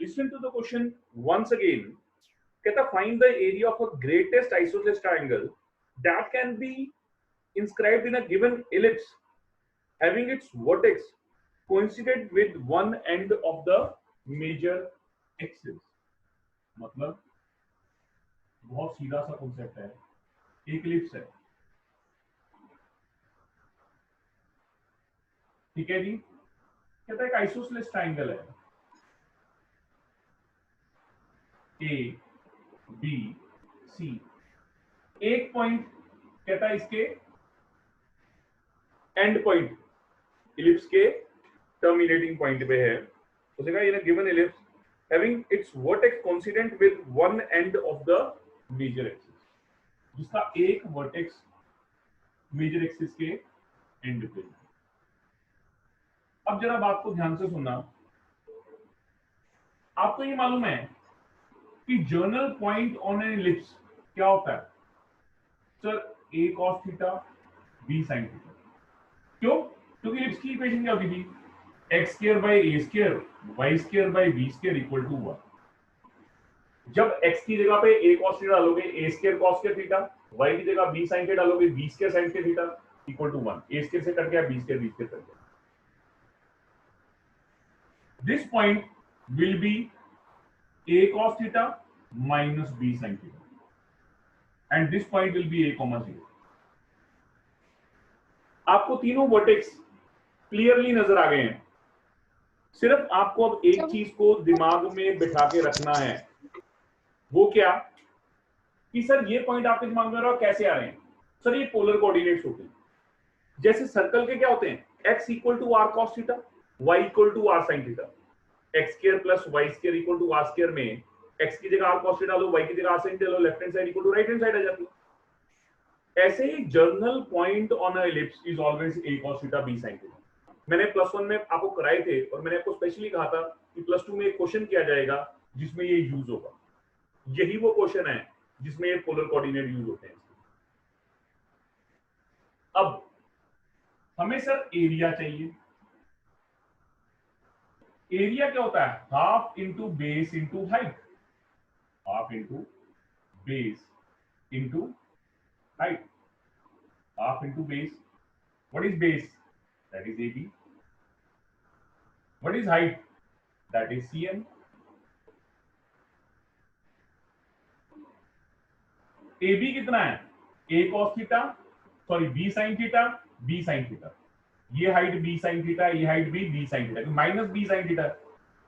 Listen to the question once again. कहता find the area of a greatest isosceles triangle that can be inscribed in a given ellipse having its vertex coincident with one end of the major axis. मतलब बहुत सीधा सा concept है, एक ellipse है, ठीक है जी। कहता है एक आइसोसेलेस ट्राइंगल है ए बी सी, एक पॉइंट कहता है इसके एंड पॉइंट इलिप्स के टर्मिनेटिंग पॉइंट पे है, उसे कहा in a given ellipse having its vertex coincident with one end of the major axis, जिसका एक वर्टेक्स मेजर एक्सिस के एंड पे। अब जरा बात को ध्यान से सुनना। आपको ये मालूम है कि general point on an ellipse क्या होता है? Sir a cos theta b sin theta. क्यों? क्योंकि इलिप्स की इक्वेशन क्या होती थी? x square by a square y square by b square equal to 1। जब x की जगह पे a cos थीटा डालोगे a square cos square theta, y की जगह b sin थीटा डालोगे b square sin square theta equal to 1। a square से cut गया b स्क्वायर कट गया। This point will be a cos theta minus b sin theta, and this point will be a comma 0। आपको तीनों vertex clearly नजर आ गए हैं। सिर्फ आपको अब एक चीज को दिमाग में बिठा के रखना है, वो क्या कि सर ये पॉइंट आपके दिमाग में आ रहा है, कैसे आ रहे हैं? सर ये पोलर कोऑर्डिनेट्स होते हैं। जैसे सर्कल के क्या होते हैं? x equal to r cos theta, y equal to r sine theta. X square plus y square equal to r square में x की जगह आर कॉस थीटा डालो, y की जगह आर साइन थीटा डालो, left hand side equal to right hand side आ जाती है। ऐसे ही general point on a ellipse is always a cos theta b sin theta. मैंने +1 में आपको कराए थे और मैंने आपको स्पेशली कहा था कि +2 में एक क्वेश्चन किया जाएगा जिसमें ये यूज होगा। यही वो क्वेश्चन है जिसमें ये पोलर कोऑर्डिनेट यूज होते हैं। अब हमें सर एरिया चाहिए। एरिया क्या होता है? Half into base into height, half into base into height, half into base. What is base? That is AB। What is height? That is CM। AB कितना है? A cos theta, sorry B sin theta, B sin theta. ये height B sin theta, ये height B sin theta, minus B sin theta,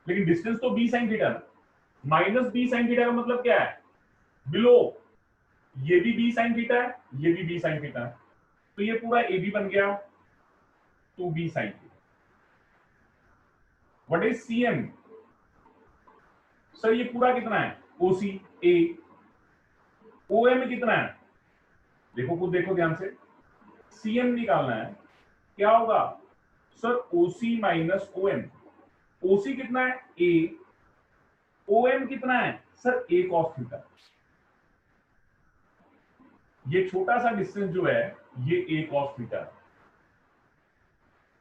लेकिन distance तो B sin theta. Minus B sin theta का मतलब क्या है? बिलो। ये भी B sin थीटा है, ये भी B sin थीटा है, तो ये पूरा AB बन गया 2B sin theta. What is CM? Sir ये पूरा कितना है? OC A। OM कितना है? देखो खुद देखो ध्यान से, CM निकालना है, क्या होगा? Sir OC minus OM। OC कितना है? A। OM कितना है? Sir A cos theta. ये छोटा सा डिस्टेंस जो है ये A cos थीटा है,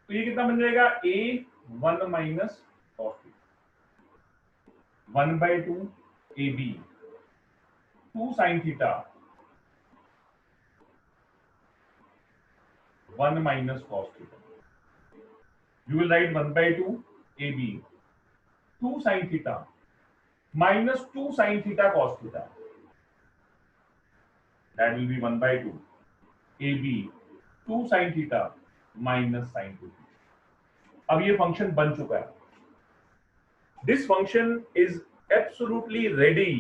तो ये कितना बन जाएगा? A 1 minus cos theta 1/2 AB 2 sin theta 1 minus cos theta. You will write 1/2 AB 2 sin theta minus 2 sin theta cos theta. That will be 1/2 AB 2 sin theta minus sin theta. अब ये function बन चुका है। This function is absolutely ready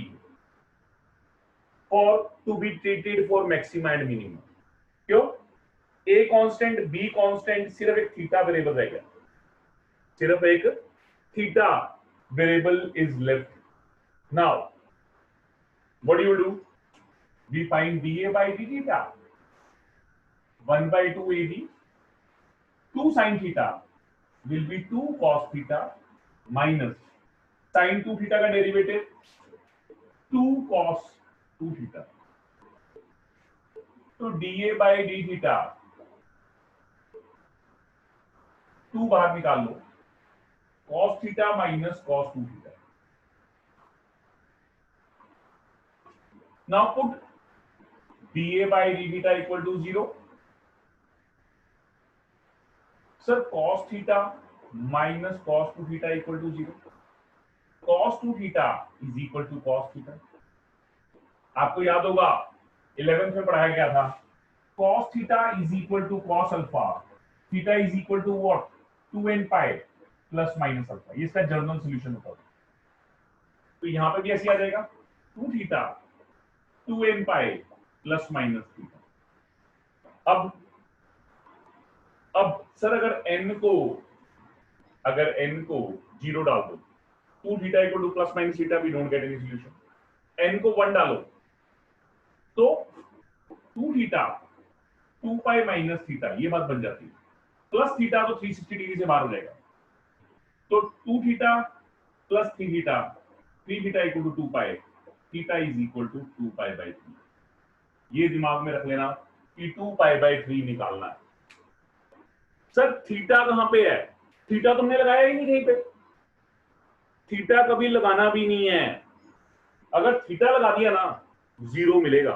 for to be treated for maxima and minima. क्यों? A constant, B constant, सिर्फ एक theta variable रहेगा, सिर्फ एक theta variable is left. Now what you do? We find dA by d theta 1/2 AB 2 sin theta will be 2 cos theta minus sin 2 theta का derivative 2 cos 2 theta। तो dA by d theta 2 बाहर निकाल लो, cos theta minus cos 2 theta. Now put dA by d theta equal to 0. Sir cos theta minus cos 2 theta equal to 0. cos 2 theta is equal to cos theta. आपको याद होगा 11th में पढ़ाया गया था cos theta is equal to cos alpha. Theta is equal to what? 2n pi plus minus alpha. ये इसका general solution होता है. तो यहां पे भी ऐसे आ जाएगा 2 theta 2n pi plus minus theta. अब सर अगर n को 0 डाल दो 2 theta equal to plus minus theta, we don't get any solution. n को 1 डालो तो 2 थीटा 2 पाई माइनस थीटा, ये बात बन जाती है. प्लस थीटा तो 360 डिग्री से बाहर हो जाएगा. तो 2 theta plus 3 theta 3 theta equal to 2 pi, theta is equal to 2 pi by 3. ये दिमाग में रख लेना कि 2 पाई बाई 3 निकालना है. सर थीटा कहां पे है? थीटा तुमने लगाया ही नहीं कहीं पे. थीटा कभी लगाना भी नहीं है. अगर थीटा लगा दिया ना 0 मिलेगा,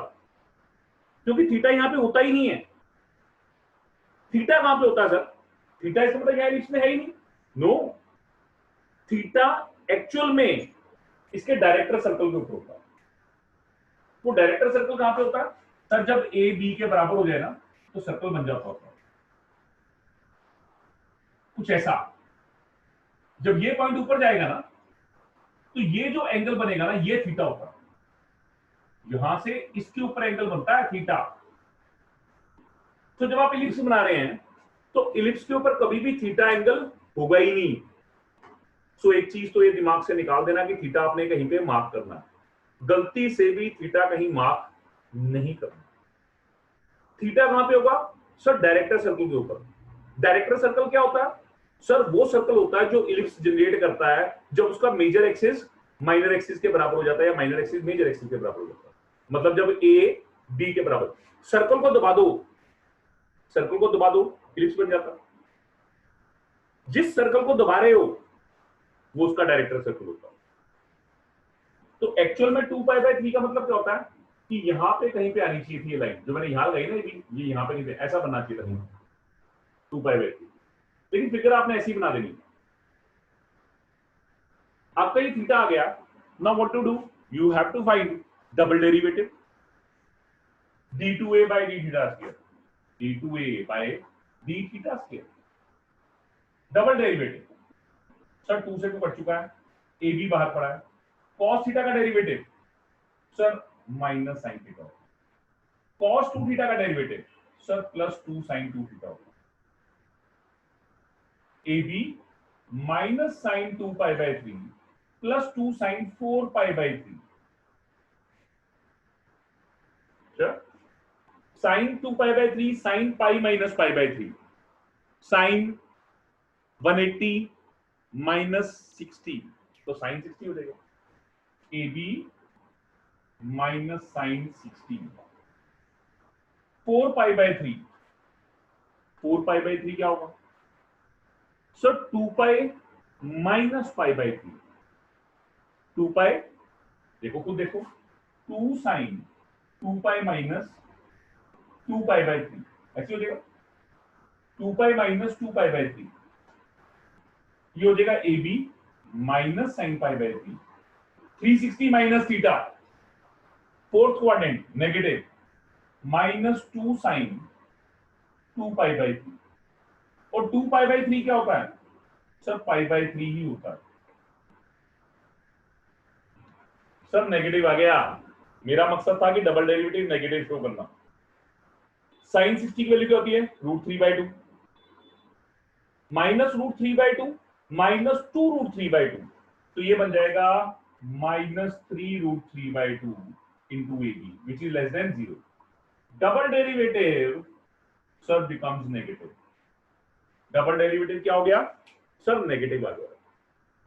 क्योंकि थीटा यहां पे होता ही नहीं है. थीटा कहां पे होता है सर? थीटा इसका मतलब क्या इसमें है ही नहीं. नो, थीटा एक्चुअल में इसके डायरेक्टर सर्कल के ऊपर होता है. वो डायरेक्टर सर्कल कहां पे होता है सर? जब ए बी के बराबर हो जाए ना तो सर्कल बन जाता होता है कुछ ऐसा. जब ये पॉइंट ऊपर जाएगा ना तो ये जो एंगल बनेगा ना ये थीटा होता है. यहां से इसके ऊपर एंगल बनता है थीटा. तो जब आप इलिप्स बना रहे हैं तो इलिप्स के ऊपर कभी भी थीटा एंगल होगा ही नहीं. सो एक चीज तो ये दिमाग से निकाल देना कि थीटा आपने कहीं पे मार्क करना है. गलती से भी थीटा कहीं मार्क नहीं करना. थीटा कहां पे होगा सर? डायरेक्टर सर्कल के ऊपर. डायरेक्टर सर्कल क्या होता है सर? वो सर्कल होता है जो इलिप्स जनरेट करता है जब उसका मेजर एक्सिस माइनर एक्सिस के बराबर हो जाता है या माइनर एक्सिस मेजर एक्सिस के बराबर हो जाता है. मतलब जब ए बी के बराबर. सर्कल को दबा दो, सर्कल को दबा दो, इलिप्स बन जाता है. जिस सर्कल को दबा रहे हो वो उसका डायरेक्टर सर्कल होता है. तो एक्चुअल में 2 पाई बाई 3 का मतलब क्या होता है कि यहां पे कहीं पे आनी चाहिए थी ये लाइन जो मैंने यहां लगाई ना, ये यहां पे नहीं थे, ऐसा बनना चाहिए था 2 पाई बाई 3. लेकिन फिगर आपने ऐसी बना देनी. आपका ये थीटा आ गया. Now what to do? You have to find double derivative d2a by d theta square. d2a by d theta square. Double derivative sir 2 से 2 कट चुका है, ए बी बाहर पड़ा है. cos थीटा का derivative sir minus sine theta होगा. cos 2 theta का derivative sir plus 2 sine 2 theta होगा. A B minus sine 2 pi by 3 plus 2 sine 4 pi by 3. Sine 2 pi by 3 sine pi minus pi by 3 sine 180 minus 60 तो sine 60 हो जाएगा. A B minus sine 60 4 pi by 3. 4 pi by 3 क्या होगा sir? 2 pi minus pi by 3. 2 pi देखो खुद देखो 2 sine 2 pi minus 2 pi by 3 ऐसे हो जाएगा. 2 पाई माइनस 2 पाई बाई 3 ये हो जाएगा A B minus sine pi by 3. 360 minus theta fourth quadrant negative minus 2 sine 2 pi by 3. और 2 पाई बाई 3 क्या होता है सर? पाई बाई 3 ही होता है. सर नेगेटिव आ गया. मेरा मकसद था कि डबल डेरिवेटिव नेगेटिव शो करना. साइन 60 की वैल्यू क्या होती है? √3/2 माइनस √3/2 माइनस 2√3/2. तो ये बन जाएगा minus 3√3/2 into AB which is less than 0. Double derivative sir becomes negative. Double derivative क्या हो गया सर? नेगेटिव आ गया.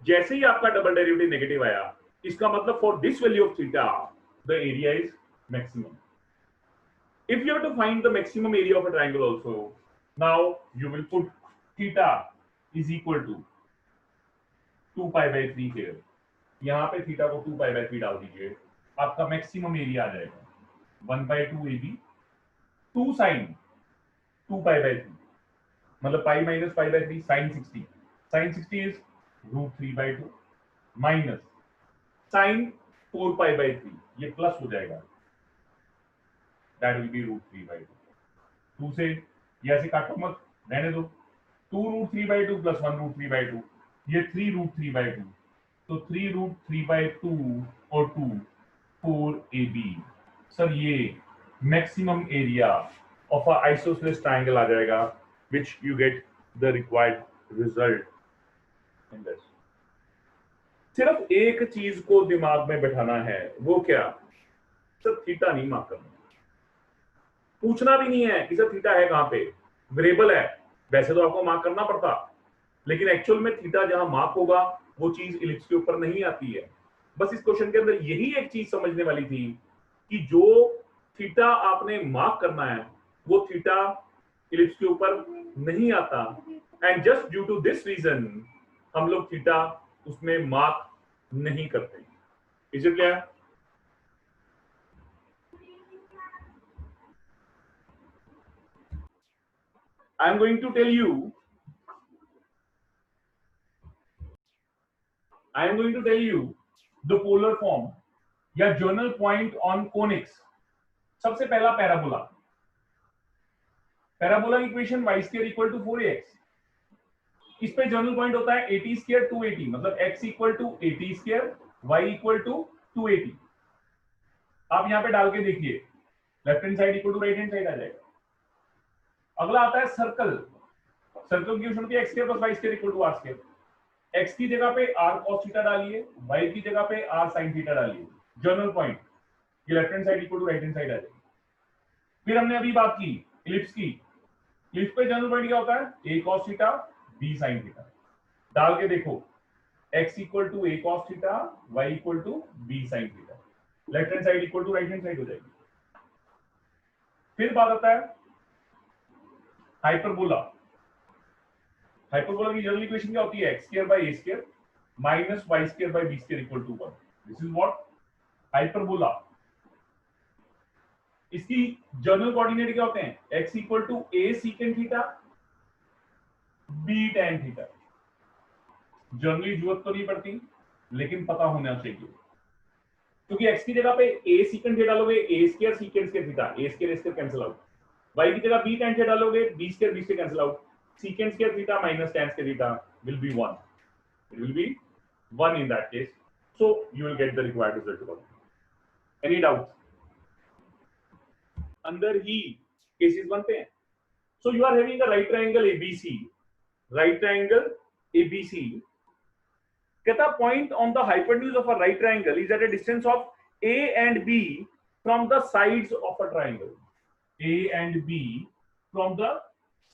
जैसे ही आपका डबल डेरिवेटिव नेगेटिव आया इसका मतलब for this value of theta the area is maximum. If you have to find the maximum area of a triangle also, now you will put theta is equal to 2 pi by 3 here. यहाँ पे theta को 2 pi by 3 डाल दीजिए, आपका maximum area आ जाएगा. 1/2 AB 2 sin 2π/3 मतलब pi minus π/3 sin 60 is √3/2 minus sin 4π/3 ये plus हो जाएगा दैट विल बी √3/2 2 से ये ऐसे काटो मत रहने दो 2√3/2 प्लस 1√3/2 ये 3√3/2 तो 3√3/2 और 2 4AB सर ये maximum area of a isosceles triangle आ जाएगा which you get the required result in this. सिर्फ एक चीज को दिमाग में बैठाना है वो क्या सर थीटा नहीं मार्क करना पूछना भी नहीं है कि सर थीटा है कहां पे वेरिएबल है वैसे तो आपको मार्क करना पड़ता लेकिन एक्चुअल में थीटा जहां मार्क होगा वो चीज इलिप्स के ऊपर नहीं आती है बस इस क्वेश्चन के अंदर यही एक चीज समझने वाली थी कि जो थीटा आपने मार्क करना है वो थीटा इलिप्स के ऊपर नहीं आता and just due to this reason हम लोग थीटा उसमें मार्क नहीं करते is it clear I am going to tell you the polar form या journal point on conics सबसे पहला parabola parabola equation y square equal to 4ax इस पे जर्नल पॉइंट होता है 80 स्क्वायर 280 मतलब x equal to 80 square y equal to 280 आप यहां पे डाल के देखिए left hand side equal to right hand side आ जाएगा अगला आता है सर्कल सर्कल की unit x square plus y square equal to r square x की जगह पे r cos थीटा डालिए y की जगह पे r sin थीटा डालिए जर्नल पॉइंट ये left hand side equal to right hand side आ जाएगी फिर हमने अभी बात की इलिप्स की इलिप्स पे जर्नल पॉइंट क्या होता है a cos theta b sin theta डाल के देखो x equal to a cos theta y equal to b sin theta left hand side equal to right hand side हो जाएगी फिर बात आता है हाइपरबोला हाइपरबोला की जनरल इक्वेशन क्या होती है x square by a square minus y square by b square equal to 1 this is what hyperbola इसकी जनरल कोऑर्डिनेट क्या होते हैं x equal to a second theta b tan theta generally जरूरत तो नहीं पड़ती लेकिन पता होना चाहिए क्योंकि x की जगह पे a सेकंड थीटा डालोगे a square second square theta a square square cancel out y की जगह b tan थीटा डालोगे b square cancel out secant square theta minus tan square theta will be 1 it will be 1 in that case so you will get the required result about it any doubts अंदर ही cases बनते हैं so you are having a right triangle abc कहता point on the hypotenuse of a right triangle is at a distance of a and b from the sides of a triangle a and b from the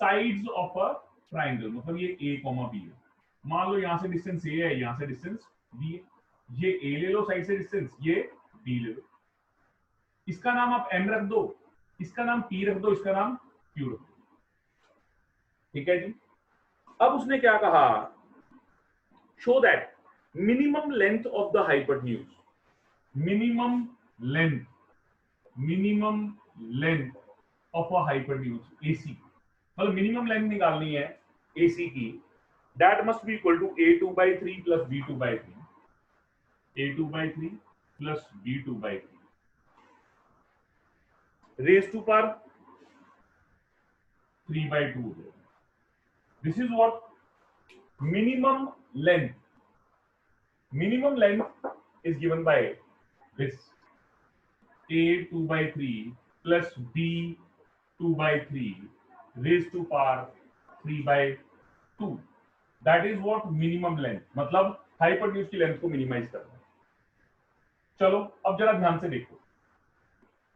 sides of a triangle मतलब ये a, b है मान लो यहां से distance a है यहां से distance b है ये a ले लो साइड से डिस्टेंस ये b ले लो इसका नाम आप m रख दो इसका नाम p रख दो इसका नाम q रख दो ठीक है जी अब उसने क्या कहा show that minimum length of the hypotenuse minimum length of a hypotenuse ac मतलब मिनिमम लेंथ निकालनी है AC की that must be equal to a2/3 plus b2/3 a2/3 plus b2/3 raise to power 3/2 this is what minimum length is given by this a2/3 plus b2/3 raised to power 3/2 that is what minimum length मतलब hypotenuse की length को minimise करना है चलो अब जरा ध्यान से देखो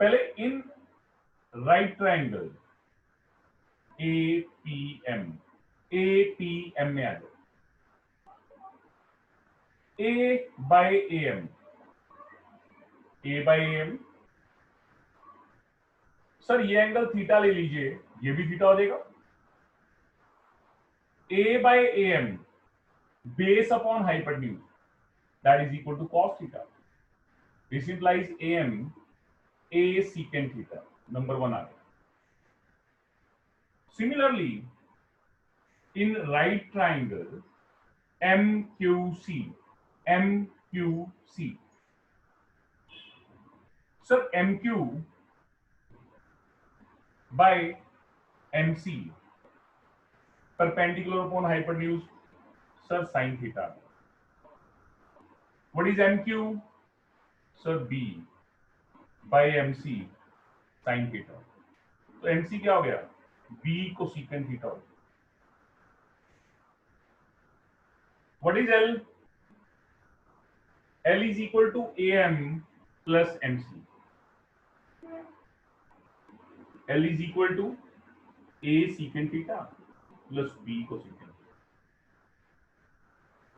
पहले इन राइट ट्रायंगल APM में आ जाओ A by AM सर ये एंगल थीटा ले लीजिए ये भी थीटा हो जाएगा A by AM base upon hypotenuse that is equal to cos theta this implies AM A secant theta, number 1 आ गया। Similarly in right triangle MQC, sir MQ by MC perpendicular upon hypotenuse, sir sin theta. What is MQ? Sir B by MC sin theta. तो MC क्या हो गया? B cosecant theta हो गया। What is L? L is equal to AM plus MC. L is equal to A secant theta plus B cosecant theta.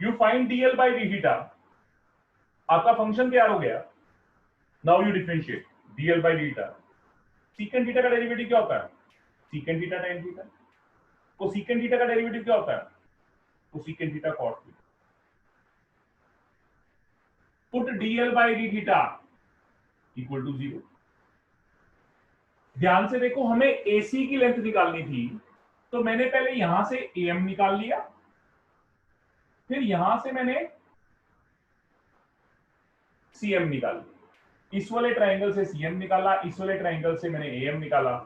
You find DL by D theta. आपका function क्या हो गया? Now you differentiate DL by D theta. Secant theta का derivative क्या होता है? Secant theta tan theta. Cosecant theta का derivative क्या होता है? Cosecant theta cot theta. Put DL by D theta equal to 0. ध्यान से देखो, हमें AC की लेंथ निकालनी थी, तो मैंने पहले यहां से AM निकाल लिया, फिर यहां से मैंने CM निकाल लिया। इस वाले ट्राइंगल से CM निकाला, इस वाले ट्राइंगल से मैंने AM निकाला,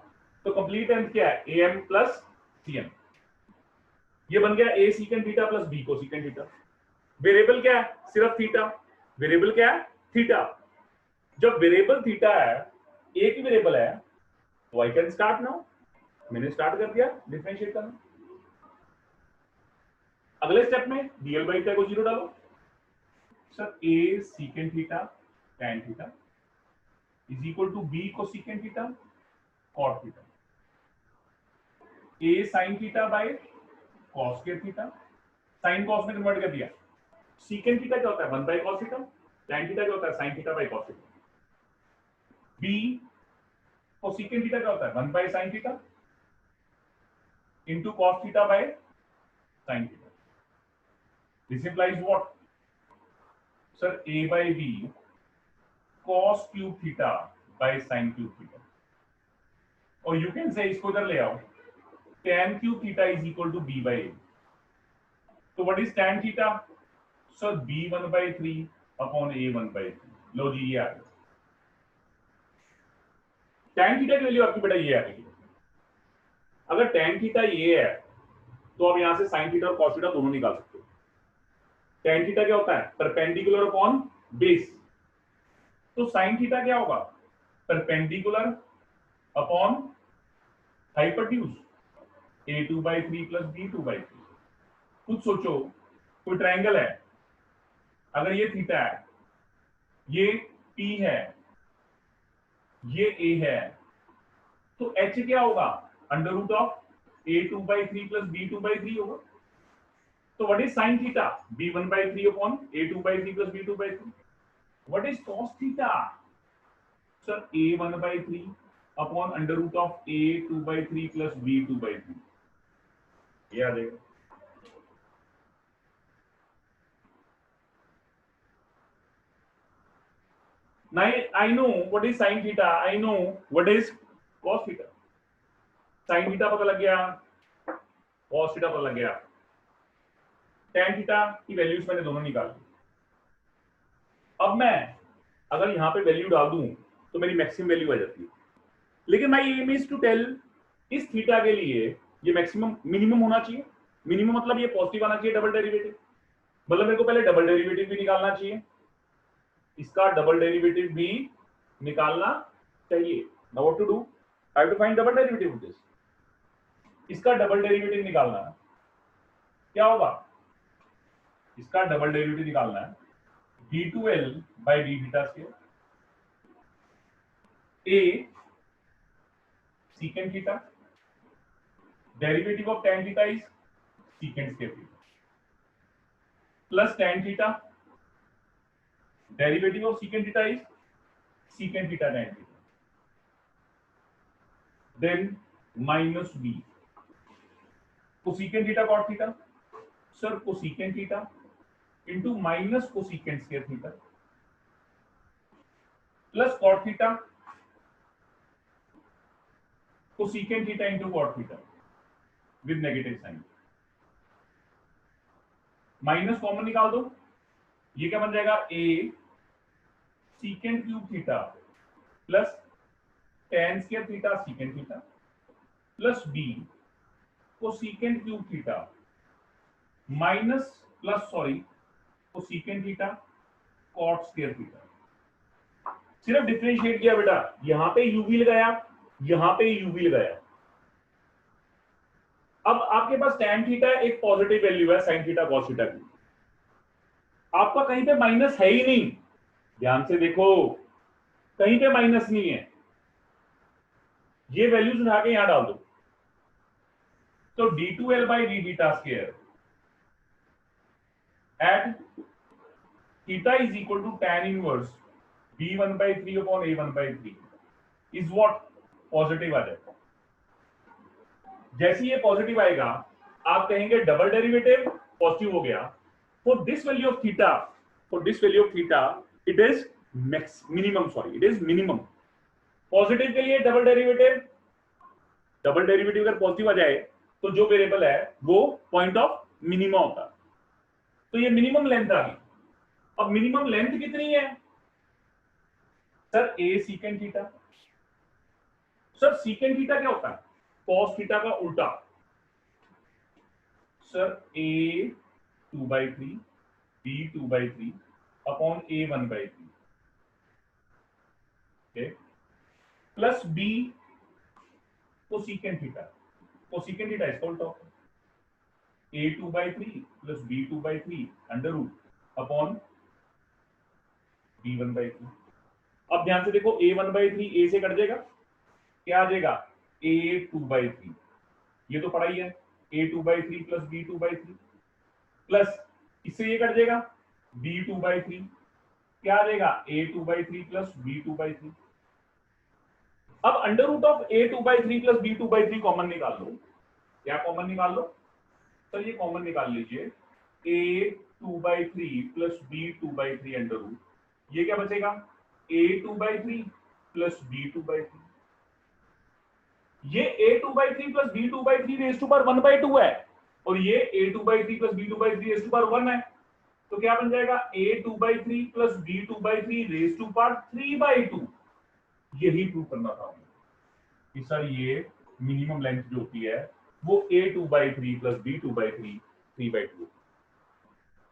तो कंप्लीट लेंथ क्या है? AM plus CM। ये बन गया A secant theta plus B cosecant theta. Variable क्या है? सिर्फ थीटा। वेरिएबल क्या है? थीटा। जब वेरिएबल थीटा है, एक ही वेरिएबल है, तो आई कैन स्टार्ट नाउ। मैंने स्टार्ट कर दिया डिफरेंशिएट करना। अगले स्टेप में डीएल बाई थीटा को 0 डालो। Sir A secant theta tan theta is equal to B cosecant theta cot theta. A sin theta by cos square theta, sin cos में convert कर दिया। सीकेंट थीटा क्या होता है? 1 by cos theta. tan theta क्या होता है? sin theta by cos theta. B cosecant theta क्या होता है? 1 by sin theta into cos theta by sin theta. This implies what? Sir, A by B cos cube theta by sin cube theta. Or you can say इसको इधर ले आओ, tan cube theta is equal to B by A. So what is tan theta? Sir, B1 by 3 upon A1 by 3. लो जी, ये आ गया। tan theta की value आपकी बेटा ये आ गई। अगर tan थीटा ये है, तो अब यहां से sin थीटा और cos थीटा दोनों निकाल सकते हो। tan थीटा क्या होता है? Perpendicular upon base. तो sin थीटा क्या होगा? Perpendicular upon hypotenuse, A2 by 3 plus B2 by 3। कुछ सोचो, कोई ट्रायंगल है, अगर ये थीटा है, ये P है, ये A है, तो H क्या होगा? Under root of A2 by 3 plus B2 by 3 होगा। तो what is sin theta? B1 by 3 upon A2 by 3 plus B2 by 3। What is cos theta? Sir A1 by 3 upon under root of A2 by 3 plus B2 by 3। ये आ जाएगा। Now I know what is sin theta, I know what is cos theta। sin theta पता लग गया, cos theta पता लग गया, tan theta की वैल्यूज मैंने दोनों निकाल ली। अब मैं अगर यहां पे वैल्यू डाल दूं तो मेरी मैक्सिमम वैल्यू आ जाती है। लेकिन my aim is to tell इस थीटा के लिए ये मैक्सिमम मिनिमम होना चाहिए। मिनिमम मतलब ये पॉजिटिव आना चाहिए डबल डेरिवेटिव, मतलब मेरे को पहले डबल डेरिवेटिव भी निकालना चाहिए, इसका डबल डेरिवेटिव भी निकालना चाहिए। Now what to do? I have to find double derivative of this. इसका डबल डेरिवेटिव निकालना है, क्या होगा? इसका डबल डेरिवेटिव निकालना है d2l by d theta square, a secant theta, derivative of tan theta is secant square theta, plus tan theta, derivative of secant theta is secant theta tan theta, then minus b cosecant theta cot theta, sir cosecant theta into minus cosecant square theta plus cot theta cosecant theta into cot theta with negative sign, minus common निकाल दो, ये क्या बन जाएगा, a secant cube theta plus tan square theta secant theta plus b cosecant cube theta minus plus sorry cosecant theta cot square theta. सिर्फ differentiate किया बेटा, यहां पे यूवी लगाया, यहां पे यूवी लगाया। अब आपके पास tan थीटा एक पॉजिटिव वैल्यू है sin थीटा cos थीटा की, आपका कहीं पे माइनस है ही नहीं, ध्यान से देखो कहीं पे माइनस नहीं है, ये वैल्यूज उठा के यहां डाल दो, तो d2l by d theta square at theta is equal to tan inverse b1 by 3 upon a1 by 3 is what, positive आ जाएगा। जैसे ये पॉजिटिव आएगा आप कहेंगे डबल डेरिवेटिव पॉजिटिव हो गया, for this value of theta, for this value of theta it is minimum, sorry it is minimum. Positive के लिए डबल डेरिवेटिव, डबल डेरिवेटिव अगर पॉजिटिव आ जाए तो जो वेरिएबल है वो पॉइंट ऑफ मिनिमम होता है, तो ये मिनिमम लेंथ आ गई। अब मिनिमम लेंथ कितनी है sir, a secant theta. Sir secant theta क्या होता है, कॉस थीटा का उल्टा। Sir a 2/3 b 2/3 upon a 1/3 plus b cosecant theta, cosecant theta इसका उल्टा होता है, a 2/3 plus b 2/3 under root upon b 1/3। अब ध्यान से देखो a 1/3 a से कट जाएगा, क्या आ जाएगा a 2/3, ये तो पढ़ा ही है, a 2/3 प्लस b 2/3 प्लस इससे ये कट जाएगा b 2/3, क्या आ जाएगा a 2/3 प्लस b 2/3। अब under root of a 2/3 plus b 2/3 common निकाल लो, क्या कॉमन निकाल लो सर, ये कॉमन निकाल लीजिए, a 2/3 plus b 2/3 under root, ये क्या बचेगा a 2/3 प्लस b 2/3, ये a 2/3 plus b 2/3 raise to power 1/2 है और ये a 2/3 plus b 2/3 raise to power 1 है, तो क्या बन जाएगा a 2/3 plus b 2/3 raise to power 3/2। यही प्रूव करना था कि सर ये मिनिमम लेंथ जो होती है वो a 2/3 plus b 2/3 3/2।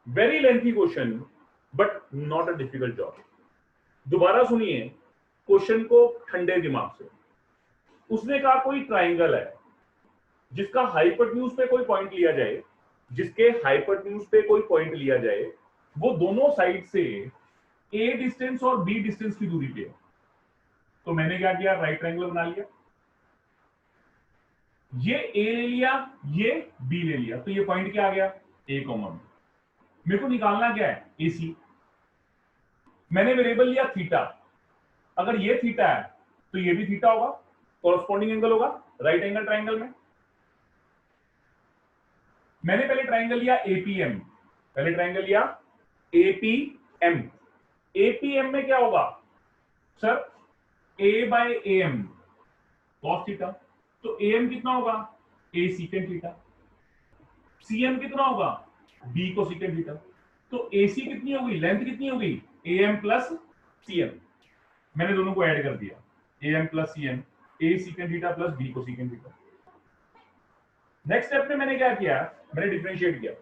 Very lengthy question but not a difficult job. दोबारा सुनिए क्वेश्चन को ठंडे दिमाग से। उसने कहा कोई ट्राइंगल है जिसका हाइपोटेन्यूज पे कोई पॉइंट लिया जाए, जिसके हाइपोटेन्यूज पे कोई पॉइंट लिया जाए, वो दोनों साइड से a डिस्टेंस और b डिस्टेंस की दूरी पे है। तो मैंने क्या किया, राइट ट्राइंगल बना लिया, ये a ले लिया, ये b ले लिया, तो ये पॉइंट क्या आ गया a कॉमन। मेरे को निकालना क्या है AC, मैंने वेरिएबल लिया थीटा, अगर ये थीटा है तो ये भी थीटा होगा, कॉरस्पॉन्डिंग एंगल होगा राइट एंगल ट्राइंगल में। मैंने पहले ट्राइंगल लिया APM, पहले ट्राइंगल लिया APM, APM में क्या होगा सर A/AM cos थीटा, तो AM कितना होगा A सीकेंट थीटा, CM कितना होगा B कोसेकेंट थीटा, तो AC कितनी होगी, लेंथ कितनी होगी AM प्लस CM, मैंने दोनों को ऐड कर दिया AM plus CM, A secant theta plus B cosecant theta. Next step में मैंने क्या किया, मैंने डिफरेंशिएट किया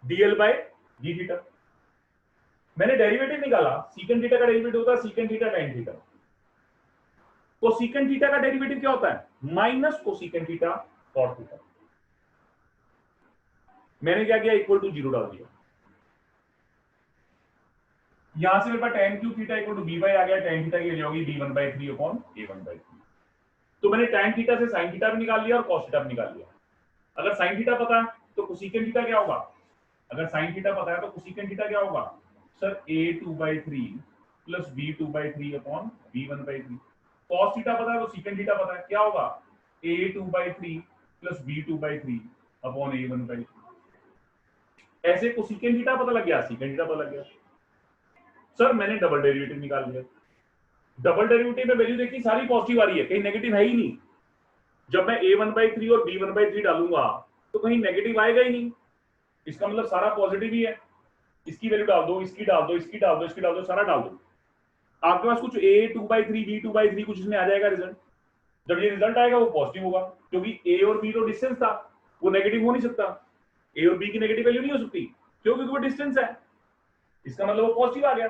dl बाय d थीटा, मैंने डेरिवेटिव निकाला, सीकेंट थीटा का डेरिवेटिव होता है secant theta time theta, cosecant theta का डेरिवेटिव क्या होता है minus cosecant theta cot theta. मैंने क्या किया, इक्वल टू 0 डाल दिया, यहां से मेरे पास tan cube theta equal to b आ गया, tan थीटा की वैल्यू होगी b1/3 अपॉन a1/3। तो मैंने tan थीटा से sin थीटा भी निकाल लिया और cos थीटा भी निकाल लिया। अगर sin थीटा पता है तो कोसेकेंट थीटा क्या होगा, अगर sin थीटा पता है तो कोसेकेंट थीटा क्या होगा sir a 2/3 plus b 2/3 upon b 1/3। cos theta पता है तो सेकेंट थीटा पता है, क्या होगा a 2/3 plus b 2/3 upon a 1/3। ऐसे कोसेकेंट थीटा पता लग गया, सेकेंट थीटा पता लग गया। सर मैंने डबल डेरिवेटिव निकाल लिया, डबल डेरिवेटिव में वैल्यू देखी सारी पॉजिटिव आ रही है, कहीं नेगेटिव है ही नहीं, जब मैं a1/3 और b1/3 डालूंगा तो कहीं नेगेटिव आएगा ही नहीं, इसका मतलब सारा पॉजिटिव ही है। इसकी वैल्यू डाल दो, इसकी डाल दो, इसकी डाल दो, इसकी डाल दो, सारा डाल दो, आपके पास कुछ a2/3 b2/3 कुछ इसमें आ जाएगा रिजल्ट। जब ये रिजल्ट आएगा वो पॉजिटिव होगा, क्योंकि a और b तो डिस्टेंस था, वो नेगेटिव हो नहीं सकता, a और b की नेगेटिव वैल्यू नहीं हो सकती, क्योंकि वो डिस्टेंस है, इसका मतलब वो पॉजिटिव आ गया।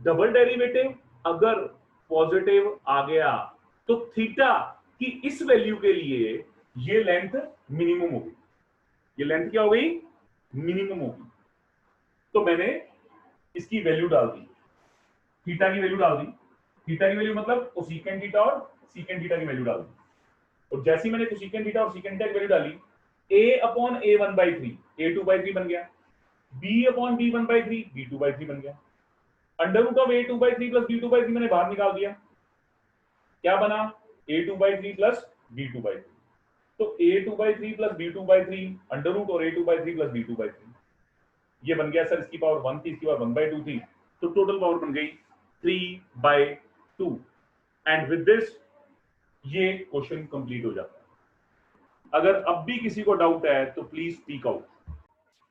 डबल डेरिवेटिव अगर पॉजिटिव आ गया तो थीटा की इस वैल्यू के लिए ये लेंथ मिनिमम होगी, ये लेंथ क्या हो गई, मिनिमम होगी। तो मैंने इसकी वैल्यू डाल दी, थीटा की वैल्यू डाल दी, थीटा की वैल्यू मतलब कोसेकेंट थीटा और सेकेंट थीटा की वैल्यू डाल दी, और जैसे ही मैंने कोसेकेंट थीटा और सेकेंट थीटा की वैल्यू डाली, a/a1/3 a2/3 बन गया, b/b1/3 b2/3 बन गया, under root of a2/3 plus b2/3 मैंने बाहर निकाल दिया, क्या बना a2/3 प्लस b2/3। तो a2/3 plus b2/3 under root और a2/3 प्लस b2/3, ये बन गया सर, इसकी पावर 1 थी, इसकी पावर 1/2 थी, तो टोटल पावर बन गई 3/2। एंड विद दिस ये क्वेश्चन कंप्लीट हो जाता है। अगर अब भी किसी को डाउट है तो प्लीज स्पीक आउट।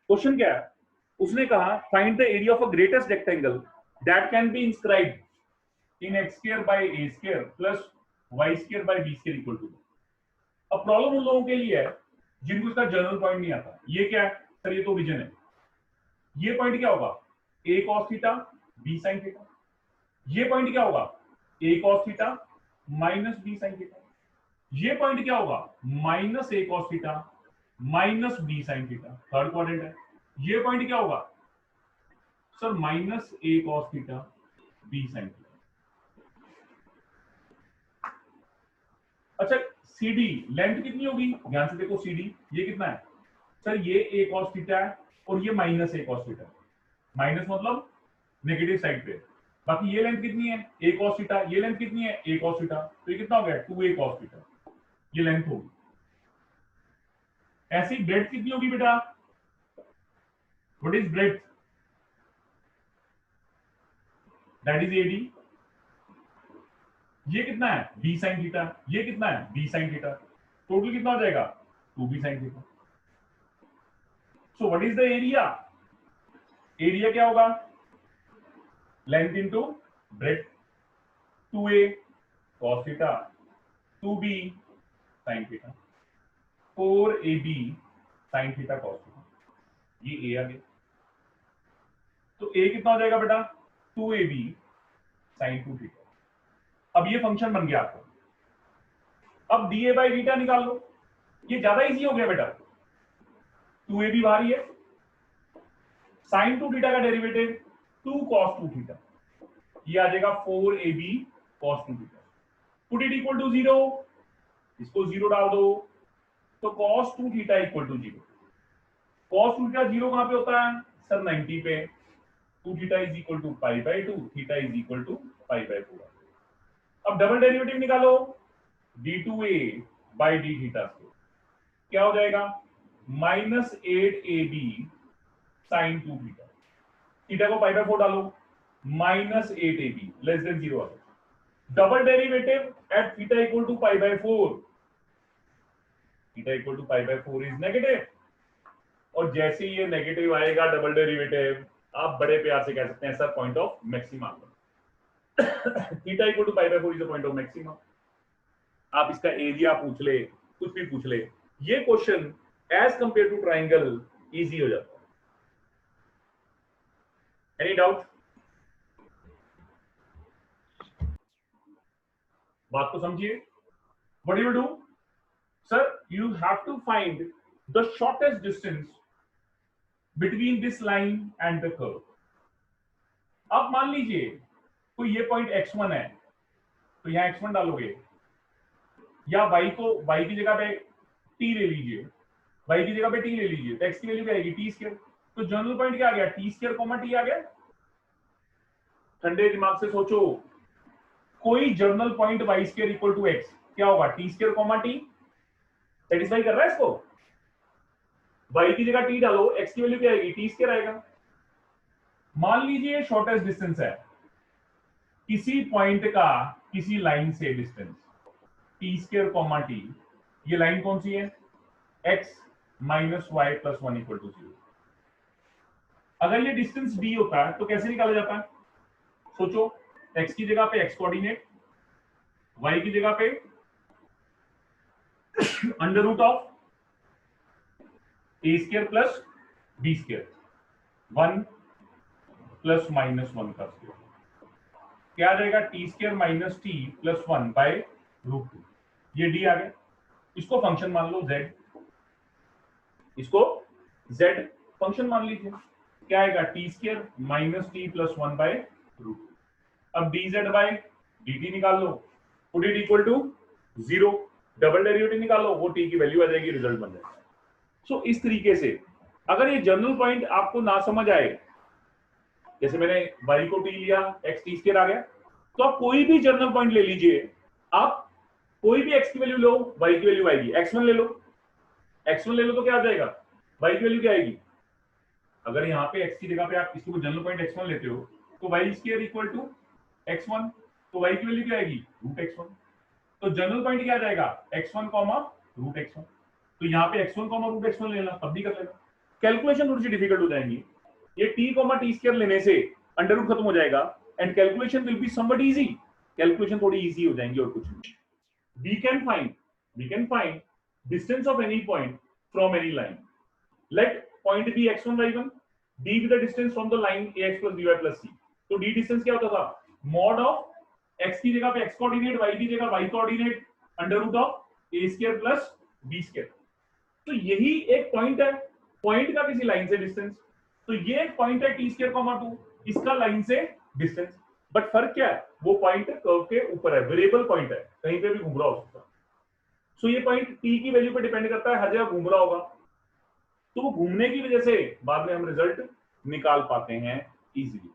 क्वेश्चन क्या है, उसने कहा find the area of a greatest rectangle that can be inscribed in x² by a² plus y² by b² equal to. अब प्रॉब्लम उन लोगों के लिए है जिनको इसका जनरल पॉइंट नहीं आता। ये क्या है सर, ये तो विजन है, ये पॉइंट क्या होगा, a cos theta b sin theta, ये पॉइंट क्या होगा, a cos theta minus b sin theta, ये पॉइंट क्या होगा, minus a cos theta minus b sin theta, third quadrant है। ये पॉइंट क्या होगा sir, minus a cos theta b sin theta. अच्छा CD लेंथ कितनी होगी, ध्यान से देखो, CD ये कितना है सर, ये a cos थीटा है और ये minus a cos theta, minus मतलब नेगेटिव साइड पे, बाकी ये लेंथ कितनी है a cos थीटा, ये लेंथ कितनी है a cos थीटा, तो ये कितना हो गया 2a cos थीटा, ये लेंथ होगी। ऐसी ब्रेड्थ कितनी होगी बेटा, what is breadth, that is AD। ये कितना है b sin थीटा, ये कितना है b sin थीटा, टोटल कितना हो जाएगा 2b sin theta. So what is the area, area क्या होगा, length into breadth, 2a cos theta 2b sin theta 4ab sin theta cos theta, ये a आ गया। तो a कितना हो जाएगा बेटा 2ab sin 2 थीटा। अब ये फंक्शन बन गया आपका। अब dA by deta निकाल लो, ये ज्यादा इजी हो गया बेटा, 2ab बाहर ही है, sin 2 थीटा का डेरिवेटिव 2 cos 2 थीटा, ये आ जाएगा 4ab cos 2 theta. Put it equal to 0, इसको 0 डाल दो, तो cos 2 theta equal to 0। cos 2 theta 0 कहां पे होता है सर, 90 पे, 2 theta is equal to π/2, theta is equal to π/4। अब डबल डेरिवेटिव निकालो, d2a by d थीटा से क्या हो जाएगा, minus 8ab sin 2 theta, theta को π/4 डालो, माइनस 8ab लेस देन 0 आ गया। Double derivative at theta equal to π/4, theta equal to π/4 is negative, और जैसे ही ये नेगेटिव आएगा डबल डेरिवेटिव, आप बड़े प्यार से कह सकते हैं sir point of maxima. Theta equal to π/4 is the point of maxima. आप इसका एरिया पूछ ले, कुछ भी पूछ ले, ये question as compare to triangle easy हो जाता है। एनी डाउट, बात को समझिए। What you do sir, you have to find the shortest distance between this line and the curve. अब मान लीजिए कोई ये पॉइंट x1 है, तो यहां x1 डालोगे, या y को y की जगह पे t ले लीजिए, y की जगह पे t ले लीजिए, तो x की वैल्यू क्या आएगी t²। तो जनरल पॉइंट क्या आ गया, t² t आ गया। ठंडे दिमाग से सोचो, कोई general point y² equal to x क्या होगा, t² t। सेटिस्फाई कर रहा है इसको, y की जगह t डालो, x की वैल्यू क्या आएगी t² आएगा। मान लीजिए शॉर्टेस्ट डिस्टेंस है किसी पॉइंट का किसी लाइन से डिस्टेंस t² t, ये लाइन कौन सी है? x minus y plus 1 equal to 0। अगर ये डिस्टेंस d होता है तो कैसे निकाला जाता है? सोचो, x की जगह पे x कोऑर्डिनेट, y की जगह पे under root of a square plus b square, 1 plus minus 1 का स्क्वायर, क्या आ जाएगा? T square minus t plus 1 by root 2। ये डी आ गया। इसको फंक्शन मान लो z, इसको z फंक्शन मान लीजिए। क्या आएगा? T square minus t plus 1 by root 2। अब dz बाय dt निकाल लो, put it equal to 0, double derivative निकालो, वो t की वैल्यू आ जाएगी, रिजल्ट बन जाएगा। सो इस तरीके से अगर ये जनरल पॉइंट आपको ना समझ आए, जैसे मैंने y को t लिया, x t स्क्वायर आ गया, तो आप कोई भी जनरल पॉइंट ले लीजिए, आप कोई भी x की वैल्यू लो, y की वैल्यू आएगी। x1 ले लो, x1 ले लो तो क्या आ जाएगा? y की वैल्यू क्या आएगी? अगर यहाँ पे x की जगह पे आप किसी को जनरल पॉइंट x1 लेते हो तो y square equal to x1, तो y की वैल्यू क्या आएगी? Root x1। तो जनरल पॉइंट क्या आ जाएगा? x1 root x1। तो यहाँ पे x1 रूट x1 लेना, तब भी कर लेना। कैलकुलेशन थोड़ी सी डिफिकल्ट हो जाएंगी। ये t टी स्क्वायर लेने से अंडर रूट खत्म हो जाएगा and calculation will be somewhat easy. Calculation थोड़ी इजी हो जाएंगी और कुछ नहीं। we can find distance of any point from any line. Let point be x1 y1, d be the distance from the line ax plus by plus c. तो d distance क्या होता था? मॉड ऑफ x की जगह पे x coordinate, y की जगह y coordinate, under root of a square plus b square. तो यही एक पॉइंट है, पॉइंट का किसी लाइन से डिस्टेंस। तो ये एक पॉइंट है t स्क्वायर 2, इसका लाइन से डिस्टेंस। बट फर्क क्या है? वो पॉइंट कर्व के ऊपर है, वेरिएबल पॉइंट है, कहीं पे भी घूम रहा हो सकता है। सो ये पॉइंट t की वैल्यू पे डिपेंड करता है, हर जगह घूम रहा होगा। तो वो घूमने की वजह से बाद में हम रिजल्ट निकाल पाते हैं इजीली।